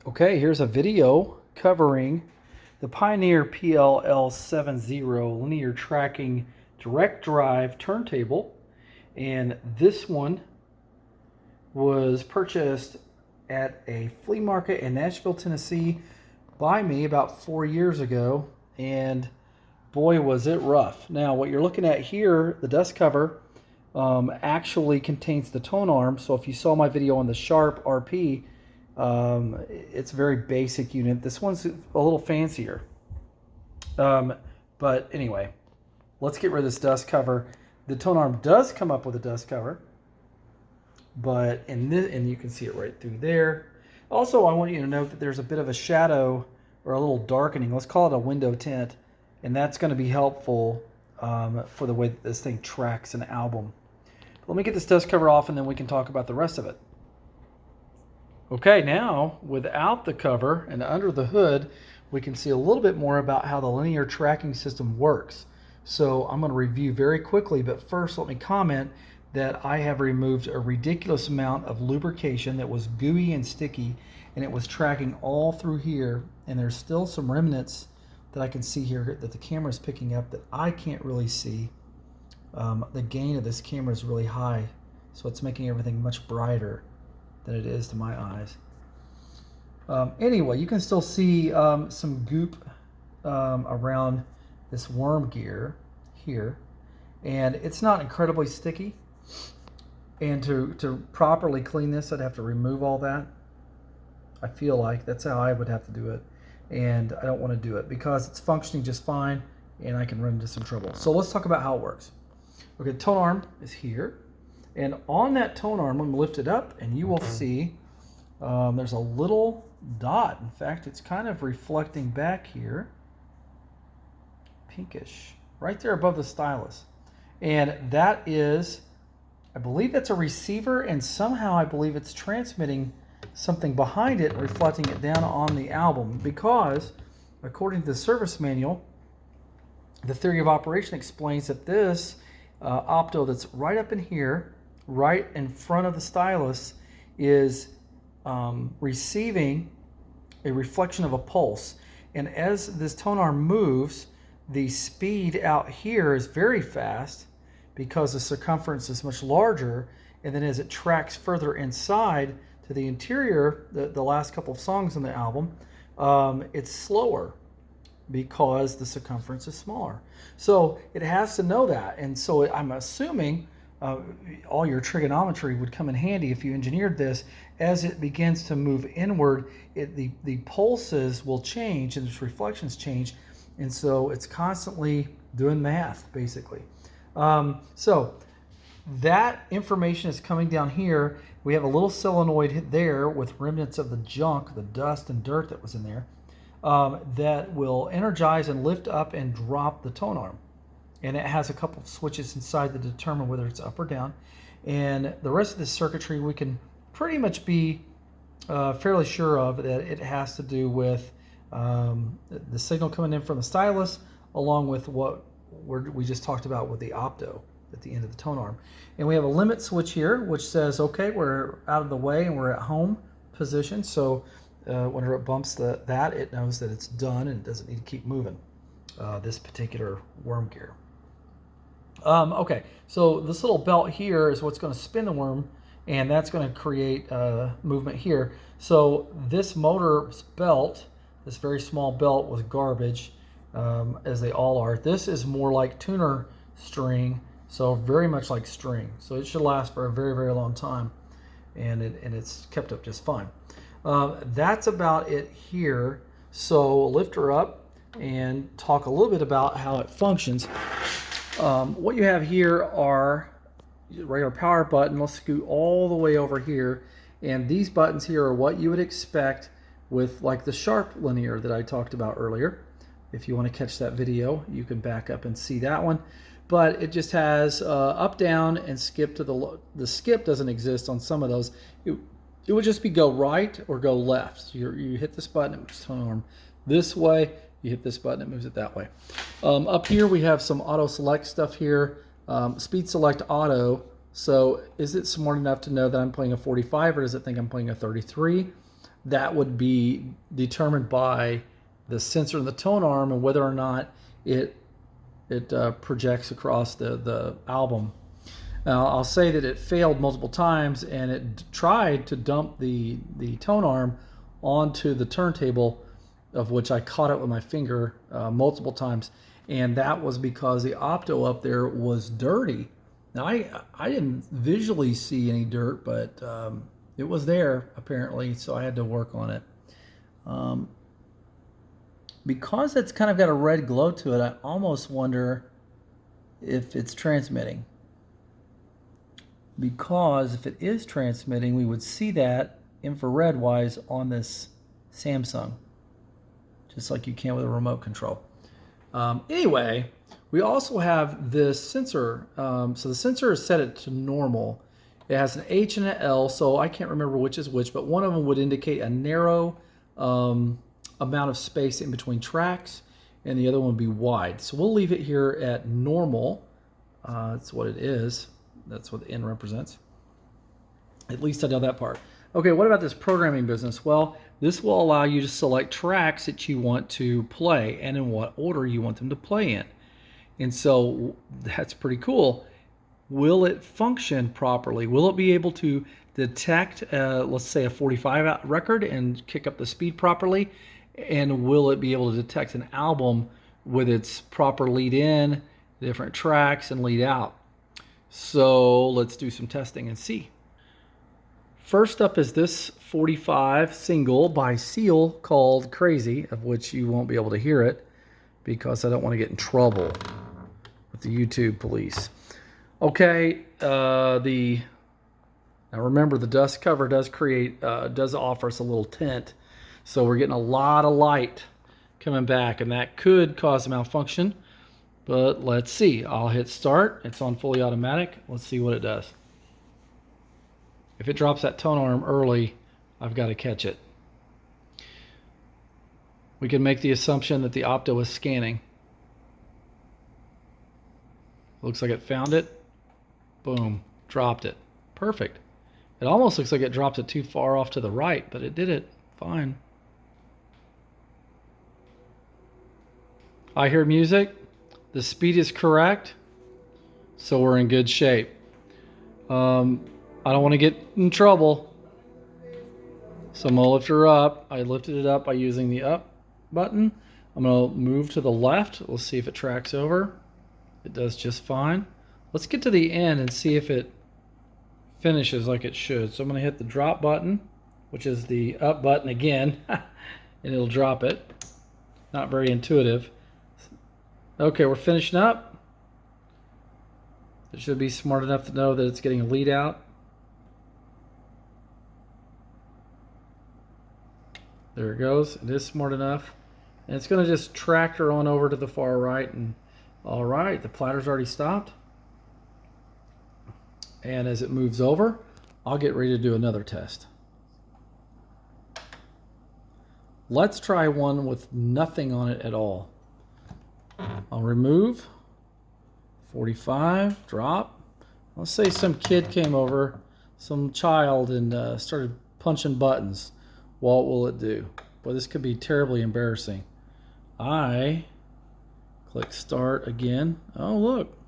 Okay, here's a video covering the Pioneer PL-L70 linear tracking direct drive turntable, and this one was purchased at a flea market in Nashville, Tennessee by me about 4 years ago, and boy was it rough. Now what you're looking at here, the dust cover, actually contains the tone arm. So if you saw my video on the Sharp RP, it's a very basic unit. This one's a little fancier. But anyway, let's get rid of this dust cover. The tone arm does come up with a dust cover, but in this, and you can see it right through there. Also, I want you to note that there's a bit of a shadow or a little darkening. Let's call it a window tint, and that's going to be helpful for the way that this thing tracks an album. Let me get this dust cover off, and then we can talk about the rest of it. Okay, now without the cover and under the hood, we can see a little bit more about how the linear tracking system works. So I'm going to review very quickly, but first let me comment that I have removed a ridiculous amount of lubrication that was gooey and sticky, and it was tracking all through here, and there's still some remnants that I can see here that the camera is picking up that I can't really see. The gain of this camera is really high, so it's making everything much brighter than it is to my eyes. Anyway, you can still see some goop around this worm gear here, and it's not incredibly sticky. And to properly clean this, I'd have to remove all that. I feel like that's how I would have to do it, and I don't want to do it because it's functioning just fine, and I can run into some trouble. So let's talk about how it works. Okay, the tone arm is here, and on that tone arm, I'm going to lift it up, and you will see there's a little dot. In fact, it's kind of reflecting back here, pinkish, right there above the stylus. And that is, I believe that's a receiver, and somehow I believe it's transmitting something behind it, reflecting it down on the album, because according to the service manual, the theory of operation explains that this opto that's right up in here, right in front of the stylus, is receiving a reflection of a pulse. And as this tone arm moves, the speed out here is very fast because the circumference is much larger, and then as it tracks further inside to the interior, the last couple of songs on the album, it's slower because the circumference is smaller. So it has to know that, and so I'm assuming all your trigonometry would come in handy if you engineered this. As it begins to move inward, the pulses will change and its reflections change, and so it's constantly doing math, basically. So that information is coming down here. We have a little solenoid there with remnants of the junk, the dust and dirt that was in there, that will energize and lift up and drop the tone arm. And it has a couple of switches inside to determine whether it's up or down. And the rest of the circuitry we can pretty much be fairly sure of that it has to do with the signal coming in from the stylus, along with what we just talked about with the opto at the end of the tone arm. And we have a limit switch here which says, okay, we're out of the way and we're at home position. So whenever it bumps that, it knows that it's done and it doesn't need to keep moving this particular worm gear. Okay, so this little belt here is what's going to spin the worm, and that's going to create movement here. So this motor's belt, this very small belt, was garbage, as they all are. This is more like tuner string, so very much like string. So it should last for a very, very long time, and it's kept up just fine. That's about it here. So lift her up and talk a little bit about how it functions. What you have here are regular power button. Let's scoot all the way over here, and these buttons here are what you would expect with like the Sharp linear that I talked about earlier. If you want to catch that video, you can back up and see that one. But it just has up, down, and skip to the skip doesn't exist on some of those. It would just be go right or go left. So you hit this button, it moves the tone arm this way. You hit this button, it moves it that way. Up here we have some auto select stuff here. Speed select auto. So is it smart enough to know that I'm playing a 45, or does it think I'm playing a 33? that would be determined by the sensor in the tone arm and whether or not it projects across the album. Now, I'll say that it failed multiple times, and it tried to dump the tone arm onto the turntable, of which I caught it with my finger multiple times, and that was because the opto up there was dirty. Now, I didn't visually see any dirt, but it was there apparently, so I had to work on it. Because it's kind of got a red glow to it, I almost wonder if it's transmitting. Because if it is transmitting, we would see that infrared-wise on this Samsung, just like you can with a remote control. Anyway, we also have this sensor. So the sensor is set it to normal. It has an H and an L, so I can't remember which is which, but one of them would indicate a narrow amount of space in between tracks, and the other one would be wide. So we'll leave it here at normal. That's what it is. That's what the N represents. At least I know that part. Okay, what about this programming business? Well, this will allow you to select tracks that you want to play and in what order you want them to play in. And so that's pretty cool. Will it function properly? Will it be able to detect, let's say, a 45 record and kick up the speed properly? And will it be able to detect an album with its proper lead in, different tracks, and lead out? So let's do some testing and see. First up is this 45 single by Seal called Crazy, of which you won't be able to hear it because I don't want to get in trouble with the YouTube police. Okay, now remember the dust cover does offer us a little tint, so we're getting a lot of light coming back, and that could cause a malfunction. But let's see. I'll hit start. It's on fully automatic. Let's see what it does. If it drops that tone arm early, I've got to catch it. We can make the assumption that the opto is scanning. Looks like it found it. Boom. Dropped it. Perfect. It almost looks like it dropped it too far off to the right, but it did it fine. I hear music. The speed is correct, so we're in good shape. I don't want to get in trouble, so I'm going to lift her up. I lifted it up by using the up button. I'm going to move to the left. Let's see if it tracks over. It does just fine. Let's get to the end and see if it finishes like it should. So I'm going to hit the drop button, which is the up button again, and it'll drop it. Not very intuitive. Okay, we're finishing up. It should be smart enough to know that it's getting a lead out. There it goes. It is smart enough. And it's going to just tractor on over to the far right. And all right, the platter's already stopped. And as it moves over, I'll get ready to do another test. Let's try one with nothing on it at all. I'll remove 45, drop. Let's say some kid came over, some child, and started punching buttons. What will it do? Boy, this could be terribly embarrassing. I click start again. Oh, look.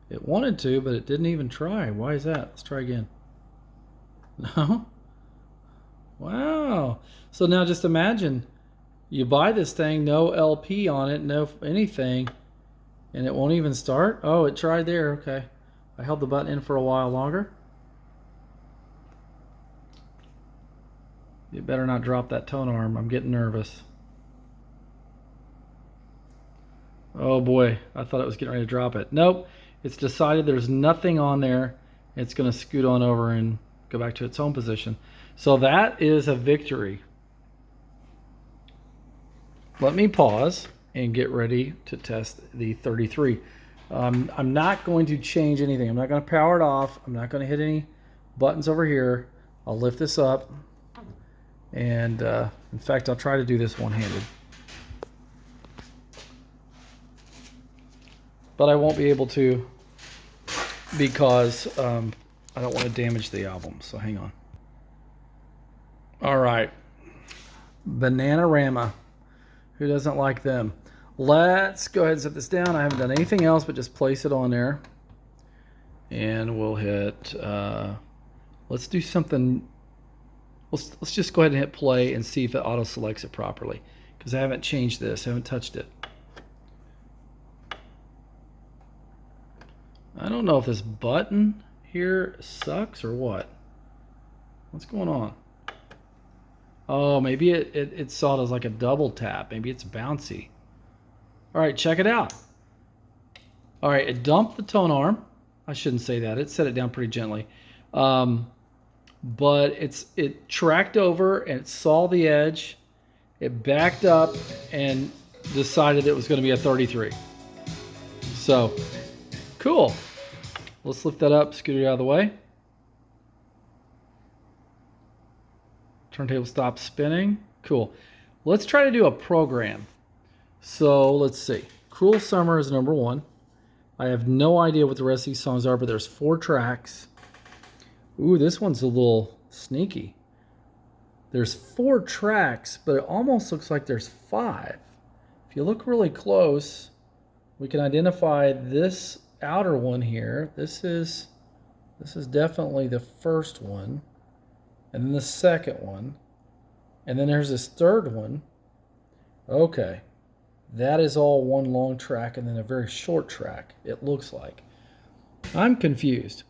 It wanted to, but it didn't even try. Why is that? Let's try again. No? Wow. So now just imagine you buy this thing, no LP on it, no anything, and it won't even start? Oh, it tried there. Okay. I held the button in for a while longer. You better not drop that tone arm. I'm getting nervous. Oh boy, I thought it was getting ready to drop it. Nope. It's decided there's nothing on there. It's going to scoot on over and go back to its home position. So that is a victory. Let me pause and get ready to test the 33. I'm not going to change anything. I'm not going to power it off. I'm not going to hit any buttons over here. I'll lift this up. And in fact, I'll try to do this one-handed. But I won't be able to because I don't want to damage the album. So hang on. All right. Bananarama. Who doesn't like them? Let's go ahead and set this down. I haven't done anything else but just place it on there. And we'll hit, let's do something. Let's just go ahead and hit play and see if it auto selects it properly. Because I haven't changed this, I haven't touched it. I don't know if this button here sucks or what. What's going on? Oh, maybe it saw it as like a double tap. Maybe it's bouncy. All right, check it out. All right, it dumped the tone arm. I shouldn't say that. It set it down pretty gently. But it tracked over and it saw the edge. It backed up and decided it was going to be a 33. So, cool. Let's lift that up, scoot it out of the way. Turntable stops spinning. Cool. Let's try to do a program. So let's see. Cruel Summer is number 1. I have no idea what the rest of these songs are, but there's 4 tracks. Ooh, this one's a little sneaky. There's 4 tracks, but it almost looks like there's 5. If you look really close, we can identify this outer one here. This is definitely the first one. And then the second one. And then there's this third one. Okay. That is all one long track and then a very short track, it looks like. I'm confused.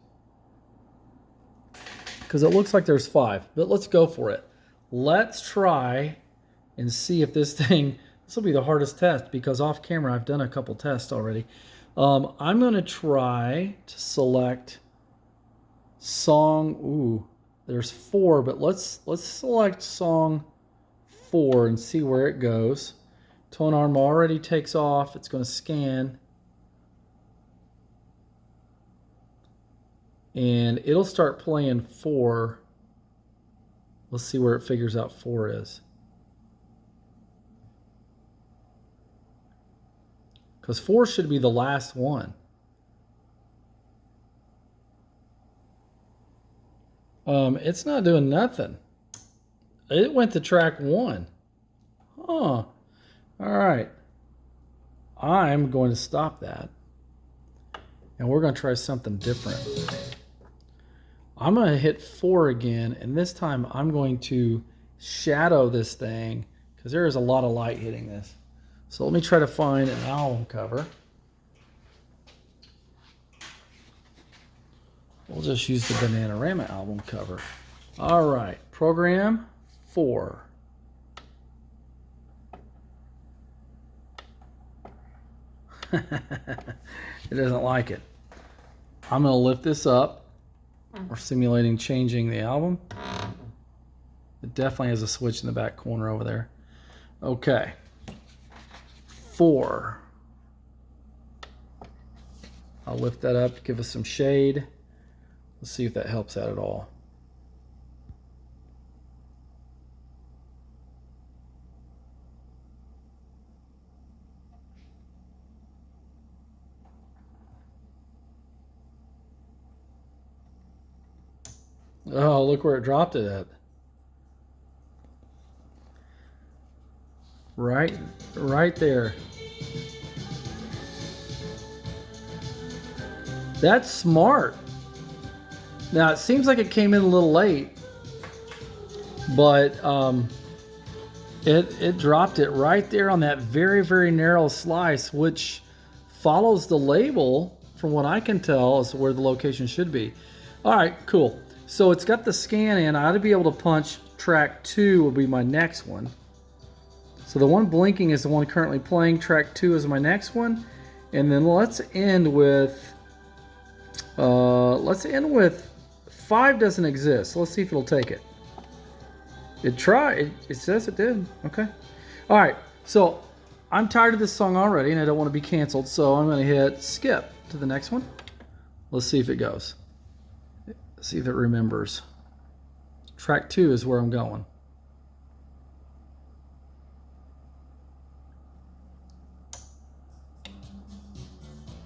Because it looks like there's 5. But let's go for it. Let's try and see if this thing... This will be the hardest test because off camera I've done a couple tests already. I'm going to try to select song... Ooh. There's 4, but let's select song 4 and see where it goes. Tone arm already takes off. It's going to scan. And it'll start playing 4. Let's see where it figures out 4 is. Because 4 should be the last one. It's not doing nothing. It went to track 1. Huh. All right. I'm going to stop that. And we're going to try something different. I'm going to hit 4 again. And this time I'm going to shadow this thing because there is a lot of light hitting this. So let me try to find an album cover. We'll just use the Bananarama album cover. All right, program 4. It doesn't like it. I'm going to lift this up. We're simulating changing the album. It definitely has a switch in the back corner over there. Okay. 4. I'll lift that up, give us some shade. Let's see if that helps out at all. Oh, look where it dropped it at. Right there. That's smart. Now, it seems like it came in a little late, but it dropped it right there on that very, very narrow slice, which follows the label, from what I can tell, is where the location should be. All right, cool. So it's got the scan in. I ought to be able to punch track 2 will be my next one. So the one blinking is the one currently playing. Track 2 is my next one. And then let's end with 5 doesn't exist. Let's see if it'll take it. It tried. It says it did. Okay. All right. So I'm tired of this song already, and I don't want to be canceled. So I'm going to hit skip to the next one. Let's see if it goes. See if it remembers. Track 2 is where I'm going.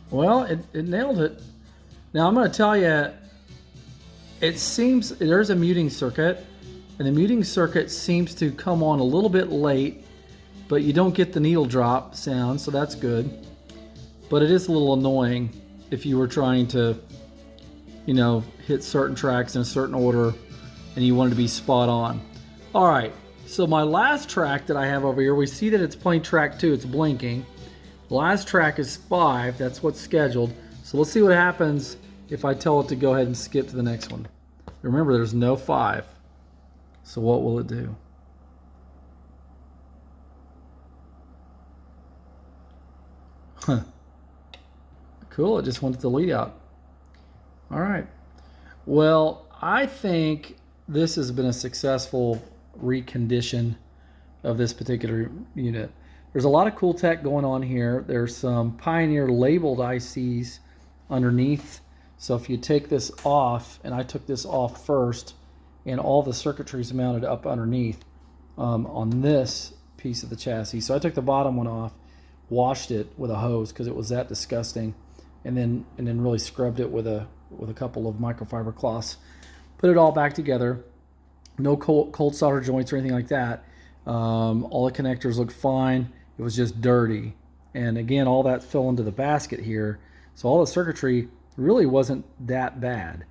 Well, it nailed it. Now I'm going to tell you, it seems there's a muting circuit, and the muting circuit seems to come on a little bit late, but you don't get the needle drop sound, so that's good. But it is a little annoying if you were trying to, you know, hit certain tracks in a certain order and you wanted to be spot on. All right, so my last track that I have over here, we see that it's playing track 2, it's blinking. The last track is 5, that's what's scheduled. So let's see what happens if I tell it to go ahead and skip to the next one. Remember, there's no 5. So what will it do? Huh. Cool, it just went to the lead out. All right. Well, I think this has been a successful recondition of this particular unit. There's a lot of cool tech going on here. There's some Pioneer labeled ICs underneath. So if you take this off, and I took this off first, and all the circuitry is mounted up underneath on this piece of the chassis. So I took the bottom one off, washed it with a hose because it was that disgusting, and then really scrubbed it with a couple of microfiber cloths. Put it all back together. No cold solder joints or anything like that. All the connectors look fine. It was just dirty. And again, all that fell into the basket here. So all the circuitry really wasn't that bad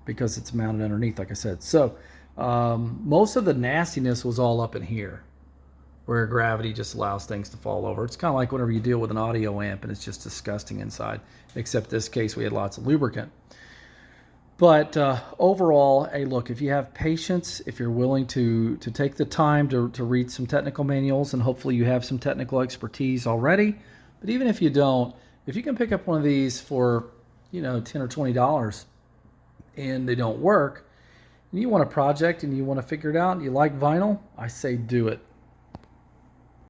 because it's mounted underneath, like I said. So most of the nastiness was all up in here, where gravity just allows things to fall over. It's kind of like whenever you deal with an audio amp and it's just disgusting inside, except this case we had lots of lubricant. But overall, hey, look, if you have patience, if you're willing to take the time to read some technical manuals, and hopefully you have some technical expertise already, but even if you don't, if you can pick up one of these for, you know, $10 or $20 and they don't work, and you want a project and you want to figure it out and you like vinyl, I say do it.